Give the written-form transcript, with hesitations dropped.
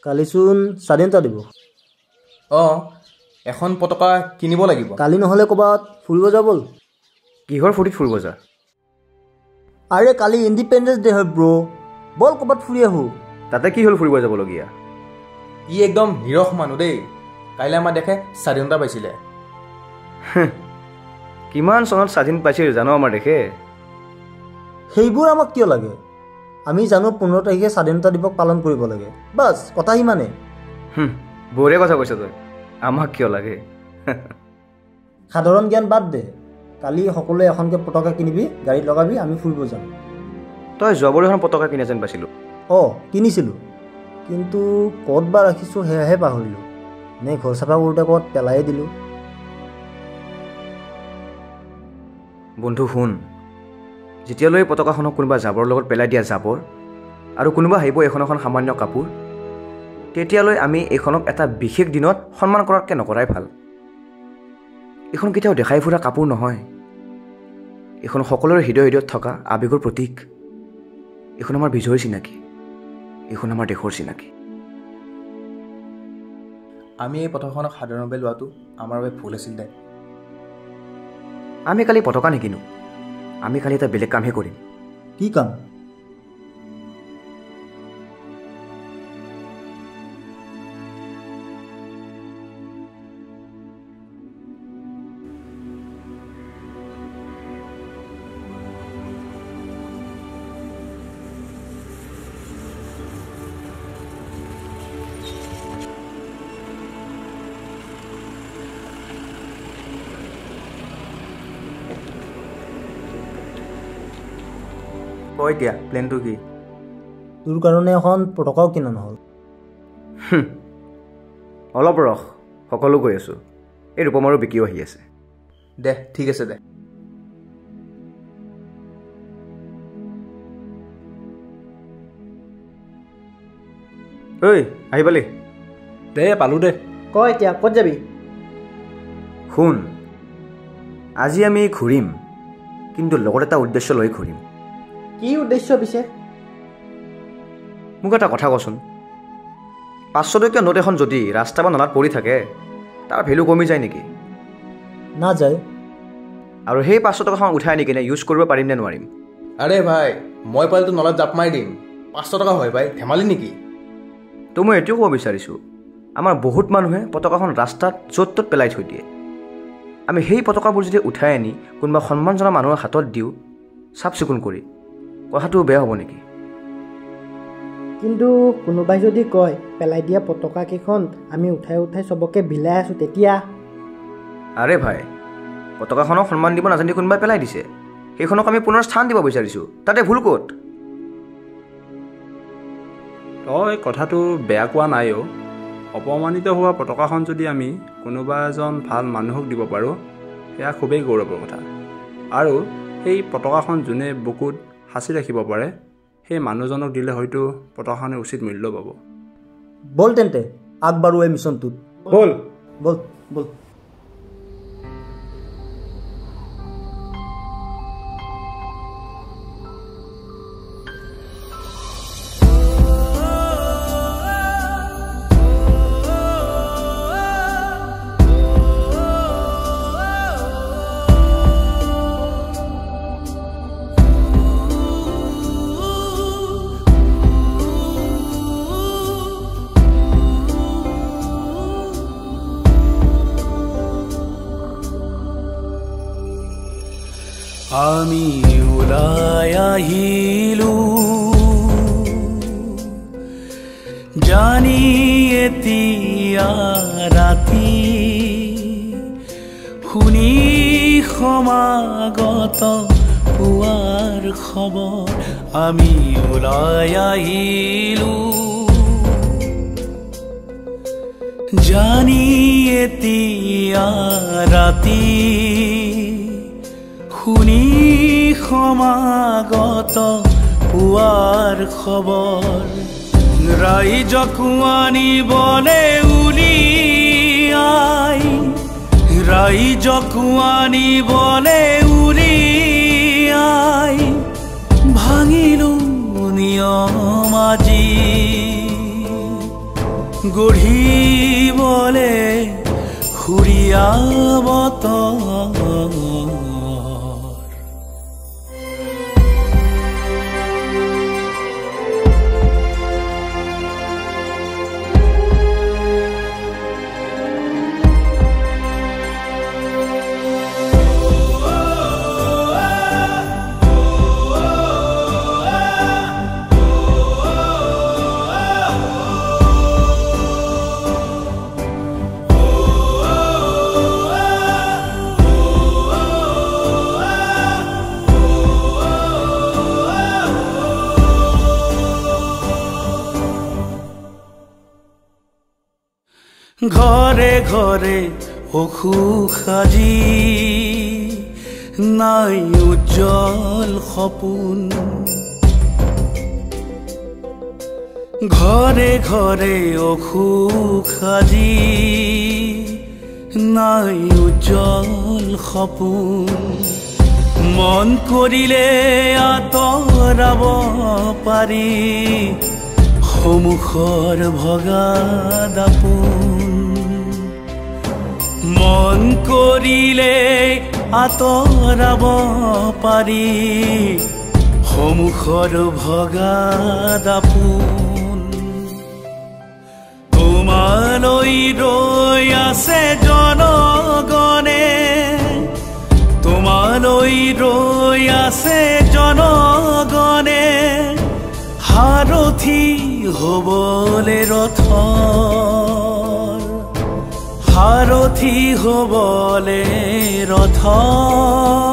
কালিচোন স্বাধীনতা দিৱস। এখন পতাকা কিনিব লাগিব। কালি নহ'লে ক'ৰবাত ফুৰিব যাব ব'ল। কিহৰ ফূৰ্তিত ফুৰিব যা? আৰে কালি ইণ্ডিপেণ্ডেন্স ডে হয় ব্ৰ, ব'ল ক'ৰবাত ফুৰি আহোঁ। তাতে কি হ'ল ফুৰিব যাবলগীয়া? ই একদম নিৰস মানুহ দেই। কাইলৈ আমাৰ দেশে স্বাধীনতা পাইছিলে। কিমান চনত স্বাধীন পাইছিল জানো আমাৰ দেশে? সেইবোৰ আমাক কিয় লাগে? আমি জানো 15 তাৰিখে স্বাধীনতা দিৱস পালন কৰিব লাগে, বাছ কথা সিমানে। বঢ়িয়া কথা কৈছ তই, আমাক কিয় লাগে? সাধাৰণ জ্ঞান বাদ দে। কালি সকলোৱে এখনকৈ পতাকা কিনিবি, গাড়ীত লগাবি, আমি ফুৰিব যাম। তই যোৱাবাৰ এখন পতাকা কিনা যেন পাইছিলোঁ। কিনিছিলোঁ, কিন্তু ক'ত বা ৰাখিছোঁ সেয়াহে পাহৰিলোঁ। নে ঘৰ চাফা কৰোঁতে ক'ত পেলাই দিলোঁ। বন্ধু শুন, যেতিয়ালৈ পতাকাখনক কোনোবা জাবৰ লগত পেলাই দিয়া জাবৰ আৰু কোনোবা আহিব এখন সামান্য কাপোৰ, তেতিয়ালৈ আমি এইখনক এটা বিশেষ দিনত সন্মান কৰাতকৈ নকৰাই ভাল। এইখন কেতিয়াও দেখাই ফুৰা কাপোৰ নহয়। এইখন সকলোৰে হৃদয়ত থকা আৱেগৰ প্ৰতীক। এইখন আমাৰ বিজয়ৰ চিনাকি, এইখন আমাৰ দেশৰ চিনাকি। আমি এই পতাকাখনক সাধাৰণভাৱে লোৱাটো আমাৰ বাবে ভুল আছিল দে। আমি কালি পতাকা নিকিনো, আমি কালি এটা বেলেগ কামহে কৰিম। কি কাম? এতিয়া প্লেনটো কি? তোৰ কাৰণে এখন পতাকাও কিনা নহ'ল। অলপ ৰখ, সকলো কৈ আছোঁ। এই ৰূপমাৰো বিকিও আহি আছে। দে ঠিক আছে দে। ঐ আহি পালি? দে পালোঁ দে। ক এতিয়া ক'ত যাবি? শুন, আজি আমি ঘূৰিম, কিন্তু লগত এটা উদ্দেশ্য লৈ ঘূৰিম। কি উদ্দেশ্য পিছে? মোক এটা কথা কচোন, 500 টকীয়া নোট এখন যদি ৰাস্তা বা নলাত পৰি থাকে, তাৰ ভেলু কমি যায় নেকি? নাযায়। আৰু সেই 500 টকাখন উঠাই আনি কিনে ইউজ কৰিব পাৰিম নে নোৱাৰিম? আৰে ভাই, মই পাৰিলেতো নলাত জাপ মাৰি দিম। 500 টকা হয় ভাই, ধেমালি নেকি? তো মই এইটোও ক'ব বিচাৰিছোঁ, আমাৰ বহুত মানুহে পতাকাখন ৰাস্তাত য'ত ত'ত পেলাই থৈ দিয়ে। আমি সেই পতাকাবোৰ যদি উঠাই আনি কোনোবা সন্মান জনা মানুহৰ হাতত দিওঁ চাফ চিকুণ কৰি, কথাটো বেয়া হ'ব নেকি? কিন্তু কোনোবাই যদি কয় পেলাই দিয়া পতাকা কেইখন আমি উঠাই উঠাই চবকে বিলাই আছোঁ, তেতিয়া? আৰে ভাই, পতাকাখনক সন্মান দিব নাজানি কোনোবাই পেলাই দিছে, সেইখনক আমি পুনৰ স্থান দিব বিচাৰিছোঁ, তাতে ভুল ক'ত? তই কথাটো বেয়া কোৱা নাই অ'। অপমানিত হোৱা পতাকাখন যদি আমি কোনোবা এজন ভাল মানুহক দিব পাৰোঁ, সেয়া খুবেই গৌৰৱৰ কথা। আৰু সেই পতাকাখন যোনে বুকুত সাঁচি ৰাখিব পাৰে, সেই মানুহজনক দিলে হয়তো পতাকাখনে উচিত মূল্য পাব। ব'ল তেন্তে আগবাঢ়ো এই মিছনটোত। ব'ল ব'ল ব'ল। আমি ওলাই আহিলো জানি এতিয়া ৰাতি, শুনি সমাগত পুৱাৰ খবৰ। আমি ওলাই আহিলো জানি এতিয়া ৰাতি, শুনি সমাগত পুৱাৰ খবৰ। ৰাইজকো আনিবলে উলিয়াই, ৰাইজকো আনিবলে উলিয়াই, ভাঙিলো নিয়ম আজি। গঢ়িবলে সুৰীয়া বতৰ ঘৰে ঘৰে অসুখ সাজি নাই উজ্জ্বল সপোন ঘৰে ঘৰে অসুখ সাজি নাই উজ্জ্বল সপোন মন কৰিলে আঁতৰাব পাৰি সন্মুখৰ ভগা দাপোন মন কৰিলে আঁতৰাব পাৰি সন্মুখৰ ভগা দাপোন তোমালৈ ৰৈ আছে জনগণে তোমালৈ ৰৈ আছে জনগণে সাৰথি হ'বলে ৰথৰ সাৰথি হ'বলে ৰথৰ